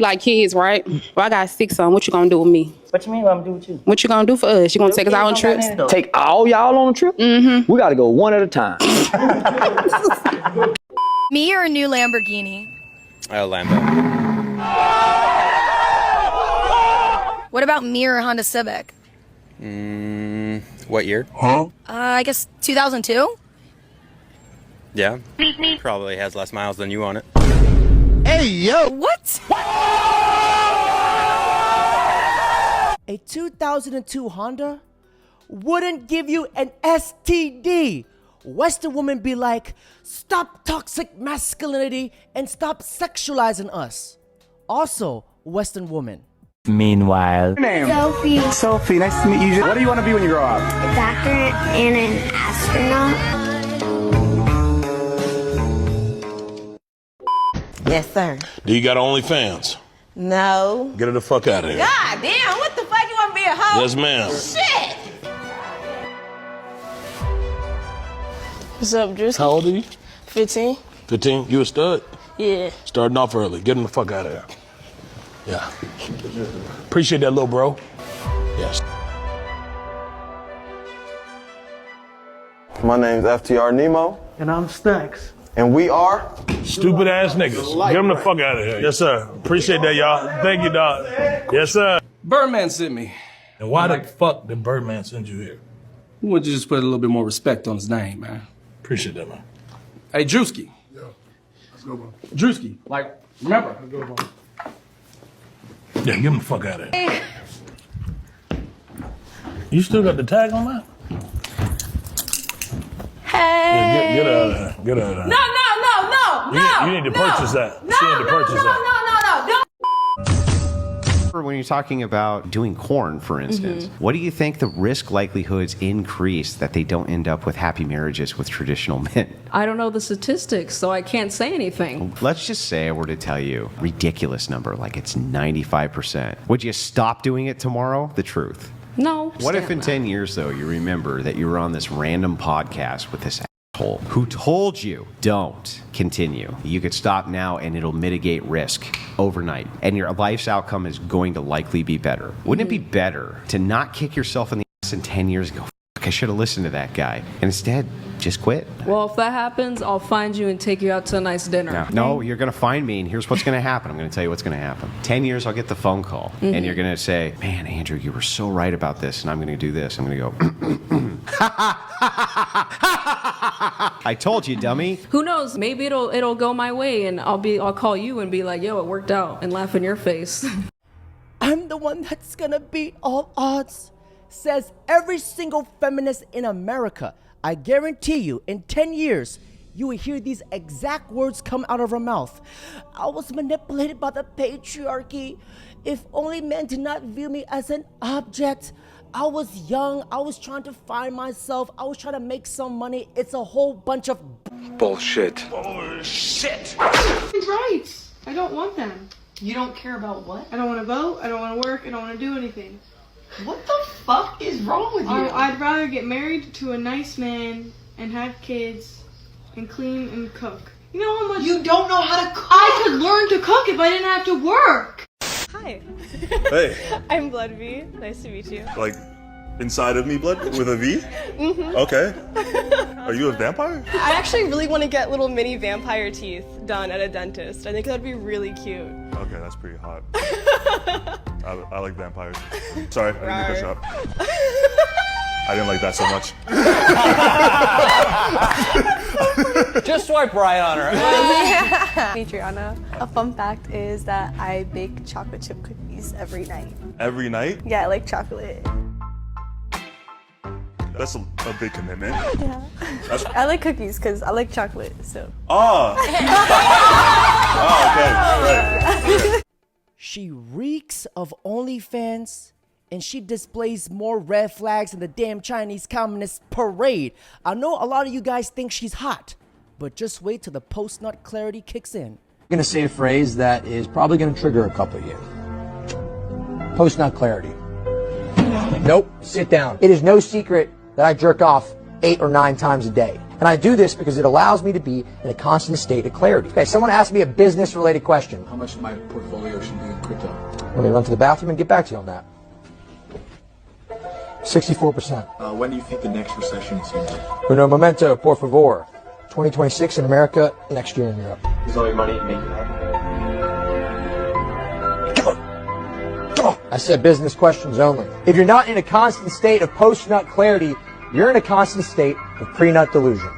like kids, right? Well, I got 6 of them. What you gonna do with me? What you mean what I'm gonna do with you? What you gonna do for us? You gonna take us out on trips? Take all y'all on a trip? Mm-hmm. We gotta go one at a time. Me or a new Lamborghini? Lambo. What about me or a Honda Civic? What year? I guess 2002? Yeah. Probably has less miles than you on it. Hey, yo! What? A 2002 Honda wouldn't give you an STD. Western women be like, stop toxic masculinity and stop sexualizing us. Also, Western woman. Meanwhile, Name? Sophie, Sophie, nice to meet you. What do you want to be when you grow up? a doctor and an astronaut. Yes, sir. Do you got OnlyFans? No. Get her the fuck out of here. God damn, what the fuck? You want to be a hoe? Yes, ma'am. Shit! What's up, Drewski? How old are you? 15. 15? You a stud? Yeah. Starting off early. Get him the fuck out of here. Yeah. Appreciate that, little bro. Yes. My name's FTR Nemo. and I'm Stacks. And we are Stupid ass niggas. Get them the fuck out of here. Yes, sir. Appreciate that, y'all. Thank you, dog. Yes, sir. Birdman sent me. And why the fuck did Birdman send you here? We want you to just put a little bit more respect on his name, man. Appreciate that, man. Hey, Drewski. Yo, let's go, bro. Drewski, like, remember. Let's go, bro. Yeah, get him the fuck out of here. You still got the tag on that? Hey. Yeah, get out of there. Get out of there. No. You need to purchase that. You need to purchase that. When you're talking about doing corn, for instance, what do you think the risk likelihoods increase that they don't end up with happy marriages with traditional men? I don't know the statistics, so I can't say anything. Let's just say I were to tell you ridiculous number, like it's 95%. Would you stop doing it tomorrow? The truth. No. What if in 10 years, though, you remember that you were on this random podcast with this asshole who told you don't continue? You could stop now and it'll mitigate risk overnight, and your life's outcome is going to likely be better. Wouldn't it be better to not kick yourself in the ass in 10 years and go, fuck, I should have listened to that guy, and instead just quit? Well, if that happens, I'll find you and take you out to a nice dinner. No, you're going to find me, and here's what's going to happen. I'm going to tell you what's going to happen. 10 years, I'll get the phone call, and you're going to say, man, Andrew, you were so right about this, and I'm going to do this. I'm going to go, I told you, dummy. Who knows? Maybe it'll go my way, and I'll call you and be like, yo, it worked out, and laugh in your face. I'm the one that's gonna beat all odds, says every single feminist in America. I guarantee you, in 10 years, you will hear these exact words come out of her mouth. I was manipulated by the patriarchy. If only men did not view me as an object. I was young, I was trying to find myself, I was trying to make some money. It's a whole bunch of bullshit. He's right. I don't want them. You don't care about what? I don't want to vote. I don't want to work. I don't want to do anything. What the fuck is wrong with you? I'd rather get married to a nice man and have kids and clean and cook. You know how much... You don't know how to cook! I could learn to cook if I didn't have to work! Hi. Hey. I'm Blood V. Nice to meet you. Like, inside of me, blood with a V? Mm-hmm. Okay. Are you a vampire? I actually really want to get little mini vampire teeth done at a dentist. I think that'd be really cute. Okay, that's pretty hot. I like vampires. Sorry, I didn't get that shot. I didn't like that so much. Just swipe right on her. Adriana, a fun fact is that I bake chocolate chip cookies every night. Every night? Yeah, I like chocolate. That's a big commitment. Yeah. I like cookies because I like chocolate, so. Oh! Oh, okay. She reeks of OnlyFans, and she displays more red flags than the damn Chinese Communist parade. I know a lot of you guys think she's hot, but just wait till the post-nut clarity kicks in. I'm gonna say a phrase that is probably gonna trigger a couple of you. Post-nut clarity. Nope, sit down. It is no secret that I jerk off 8 or 9 times a day. And I do this because it allows me to be in a constant state of clarity. Okay, someone asked me a business-related question. How much of my portfolio should be in crypto? Let me run to the bathroom and get back to you on that. 64%. When do you think the next recession is going to be? Uno momento, por favor. 2026 in America, next year in Europe. Is all your money making that? I said business questions only. If you're not in a constant state of post-nut clarity, you're in a constant state of pre-nut delusion.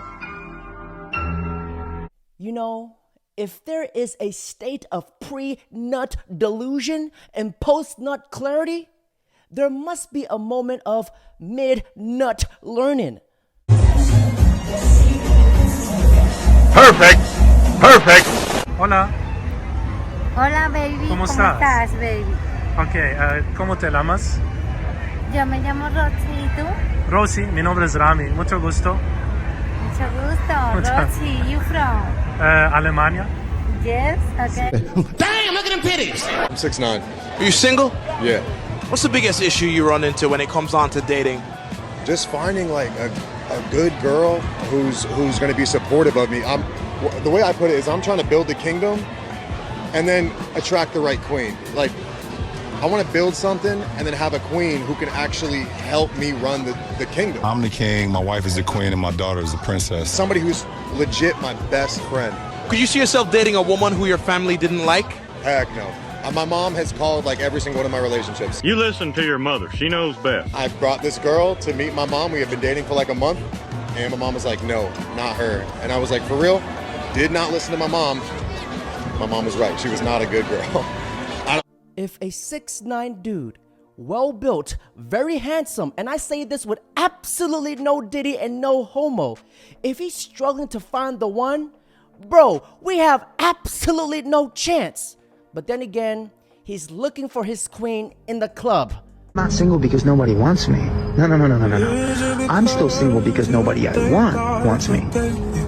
You know, if there is a state of pre-nut delusion and post-nut clarity, there must be a moment of mid-nut learning. Perfect. Perfect. Hola. Hola, baby. ¿Cómo estás, baby? Ok, ¿cómo te llamas? Yo me llamo Roxy, ¿y tú? Rosy, mi nombre es Rami, mucho gusto. Mucho gusto. Roxy, you from? Alemania. Yes, okay. Damn, look at them pitties. I'm 6'9". Are you single? Yeah. What's the biggest issue you run into when it comes on to dating? Just finding like a good girl who's going to be supportive of me. The way I put it is I'm trying to build the kingdom and then attract the right queen. Like, I want to build something and then have a queen who can actually help me run the kingdom. I'm the king, my wife is the queen, and my daughter is the princess. Somebody who's legit my best friend. Could you see yourself dating a woman who your family didn't like? Heck no. My mom has called like every single one of my relationships. You listen to your mother. She knows best. I brought this girl to meet my mom. We have been dating for like a month. And my mom was like, no, not her. And I was like, for real? Did not listen to my mom. My mom was right. She was not a good girl. If a 6'9" dude, well-built, very handsome, and I say this with absolutely no diddy and no homo, if he's struggling to find the one, bro, we have absolutely no chance. But then again, he's looking for his queen in the club. I'm not single because nobody wants me. No. I'm still single because nobody I want wants me.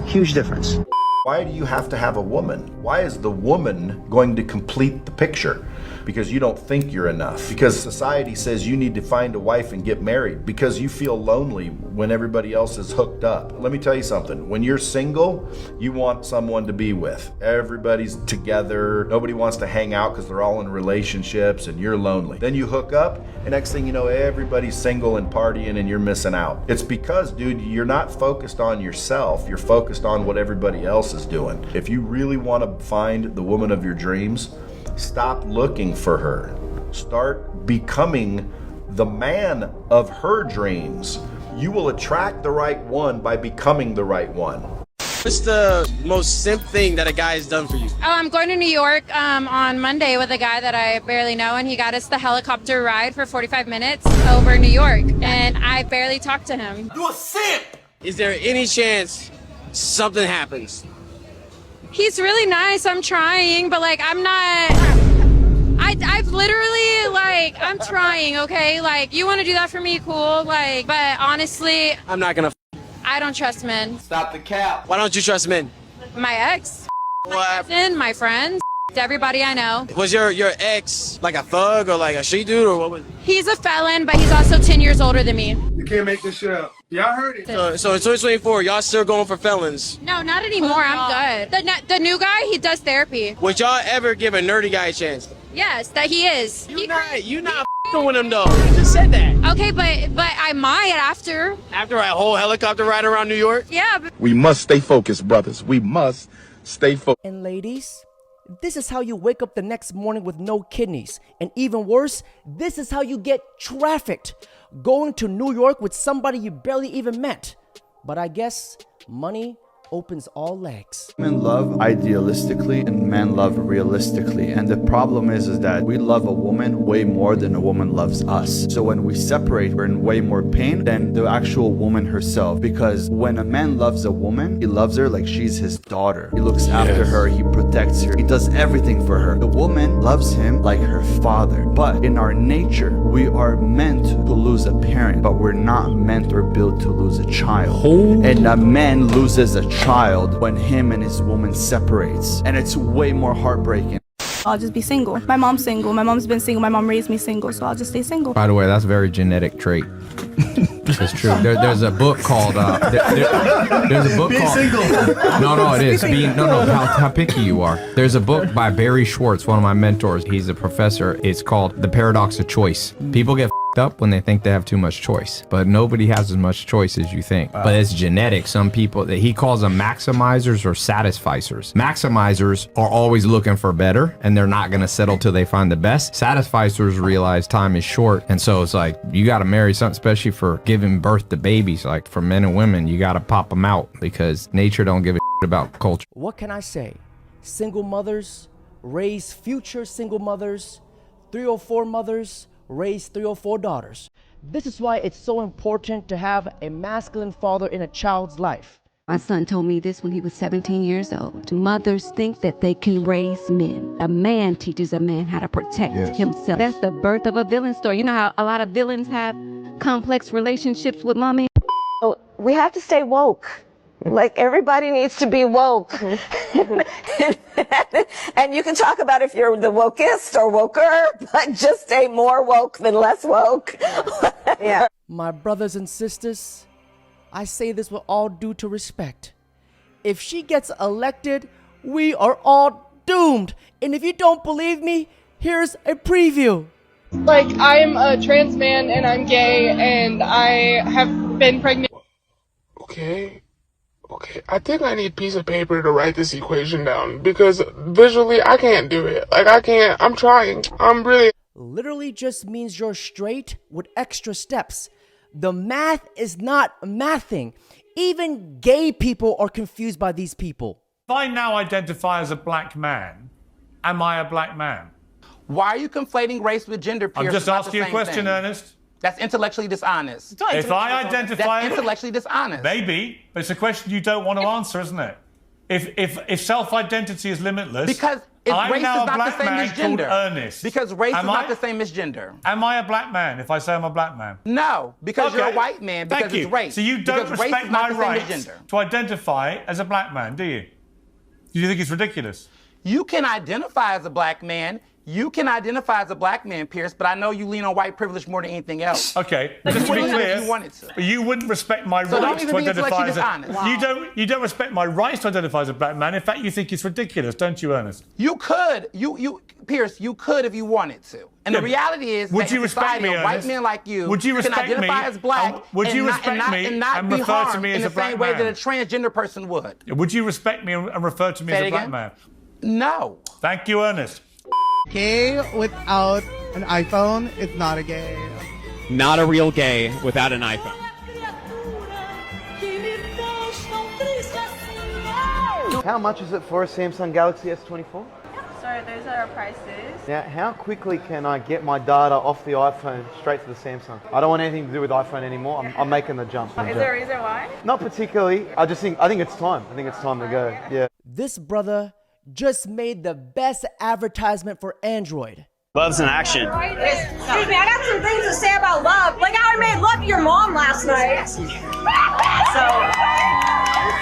Huge difference. Why do you have to have a woman? Why is the woman going to complete the picture? Because you don't think you're enough. Because society says you need to find a wife and get married. Because you feel lonely when everybody else is hooked up. Let me tell you something. When you're single, you want someone to be with. Everybody's together. Nobody wants to hang out because they're all in relationships and you're lonely. Then you hook up and next thing you know, everybody's single and partying and you're missing out. It's because, dude, you're not focused on yourself. You're focused on what everybody else is doing. If you really want to find the woman of your dreams, stop looking for her. Start becoming the man of her dreams. You will attract the right one by becoming the right one. What's the most simp thing that a guy has done for you? Oh, I'm going to New York on Monday with a guy that I barely know, and he got us the helicopter ride for 45 minutes over New York, and I barely talked to him. You a simp! Is there any chance something happens? He's really nice. I'm trying, but like I'm not. I've literally like I'm trying. Okay, like you want to do that for me, cool. Like, but honestly, I'm not gonna. I don't trust men. Stop the cap. Why don't you trust men? My ex, my cousin, my friends, everybody I know. Was your ex like a thug or like a street dude or what was? He's a felon, but he's also 10 years older than me. You can't make this shit up. Y'all heard it. So in 2024, y'all still going for felons? No, not anymore. I'm good. The new guy, he does therapy. Would y'all ever give a nerdy guy a chance? Yes, that he is. You not f***ing with him though. You just said that. Okay, but I might after. After a whole helicopter ride around New York? Yeah. But We must stay focused, brothers. We must stay focused. And ladies, this is how you wake up the next morning with no kidneys. And even worse, this is how you get trafficked. Going to New York with somebody you barely even met. But I guess money opens all legs. Women love idealistically and men love realistically. And the problem is that we love a woman way more than a woman loves us. So when we separate, we're in way more pain than the actual woman herself. Because when a man loves a woman, he loves her like she's his daughter. He looks after her, he protects her, he does everything for her. The woman loves him like her father. But in our nature, we are meant to lose a parent, but we're not meant or built to lose a child. And a man loses a child when him and his woman separates, and it's way more heartbreaking. I'll just be single. My mom's single. My mom's been single. My mom raised me single, so I'll just stay single. By the way, that's a very genetic trait. It's true. There's a book called. There's a book called. Single. No, it is. How picky you are. There's a book by Barry Schwartz, one of my mentors. He's a professor. It's called The Paradox of Choice. People get up when they think they have too much choice, but nobody has as much choice as you think. But it's genetic. Some people, he calls them maximizers or satisficers. Maximizers are always looking for better, and they're not going to settle till they find the best. Satisficers realize time is short, and so it's like you got to marry something, especially for giving birth to babies. Like for men and women, you got to pop them out because nature don't give a shit about culture. What can I say? Single mothers raise future single mothers. 3 or 4 mothers raise 3 or 4 daughters. This is why it's so important to have a masculine father in a child's life. My son told me this when he was 17 years old. Mothers think that they can raise men. A man teaches a man how to protect himself. That's the birth of a villain story. You know how a lot of villains have complex relationships with mommy? Oh, we have to stay woke. Like everybody needs to be woke. And you can talk about if you're the wokest or woker, but just stay more woke than less woke. Yeah. My brothers and sisters, I say this with all due to respect. If she gets elected, we are all doomed. And if you don't believe me, here's a preview. Like, I'm a trans man and I'm gay and I have been pregnant. Okay, I think I need a piece of paper to write this equation down because visually I can't do it. Like I'm trying. Literally just means you're straight with extra steps. The math is not mathing. Even gay people are confused by these people. If I now identify as a black man, am I a black man? Why are you conflating race with gender, Pierce? I'm just asking you a question, Ernest. That's intellectually dishonest. If I identify... That's intellectually dishonest. Maybe, but it's a question you don't want to answer, isn't it? If self-identity is limitless... Because I'm race now is a not black the same man as gender. called Ernest. Because race is not the same as gender. Am I a black man if I say I'm a black man? No, because you're a white man because it's race. So you don't because respect my right gender. to identify as a black man, do you? Do you think it's ridiculous? You can identify as a black man. You can identify as a black man, Pierce, but I know you lean on white privilege more than anything else. Okay, just to be clear, you wouldn't respect my rights to identify as a... You don't respect my rights to identify as a black man. In fact, you think it's ridiculous, don't you, Ernest? You could, Pierce, you could if you wanted to. And the reality is that in society, a white man like you can identify as black and not be harmed in the same way that a transgender person would. Would you respect me and refer to me as a black man? No. Thank you, Ernest. Gay without an iPhone is not a gay. Not a real gay without an iPhone. How much is it for a Samsung Galaxy S24? So those are our prices. Now, how quickly can I get my data off the iPhone straight to the Samsung? I don't want anything to do with iPhone anymore. I'm making the jump. Is there a reason why? Not particularly. I think it's time. I think it's time to go. Yeah. This brother just made the best advertisement for Android. Love's in action. Excuse me, I got some things to say about love. Like how I made love to your mom last night. So,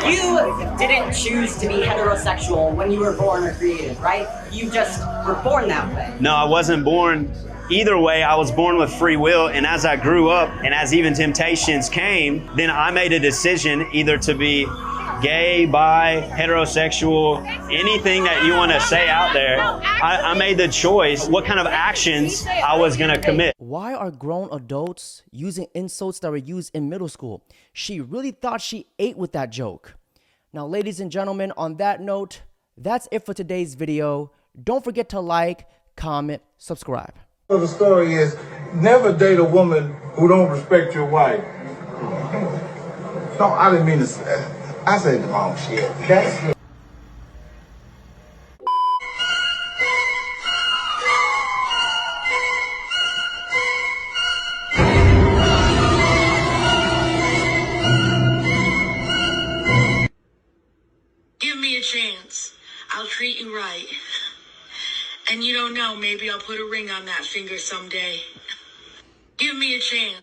you didn't choose to be heterosexual when you were born or created, right? You just were born that way. No, I wasn't born either way. I was born with free will, and as I grew up and as even temptations came, then I made a decision either to be gay, bi, heterosexual, anything that you want to say out there. I made the choice what kind of actions I was going to commit. Why are grown adults using insults that were used in middle school? She really thought she ate with that joke. Now, ladies and gentlemen, on that note, that's it for today's video. Don't forget to like, comment, subscribe. So the story is, never date a woman who don't respect your wife. No, I didn't mean to say. I said the wrong shit. That's Give me a chance. I'll treat you right. And you don't know, maybe I'll put a ring on that finger someday. Give me a chance.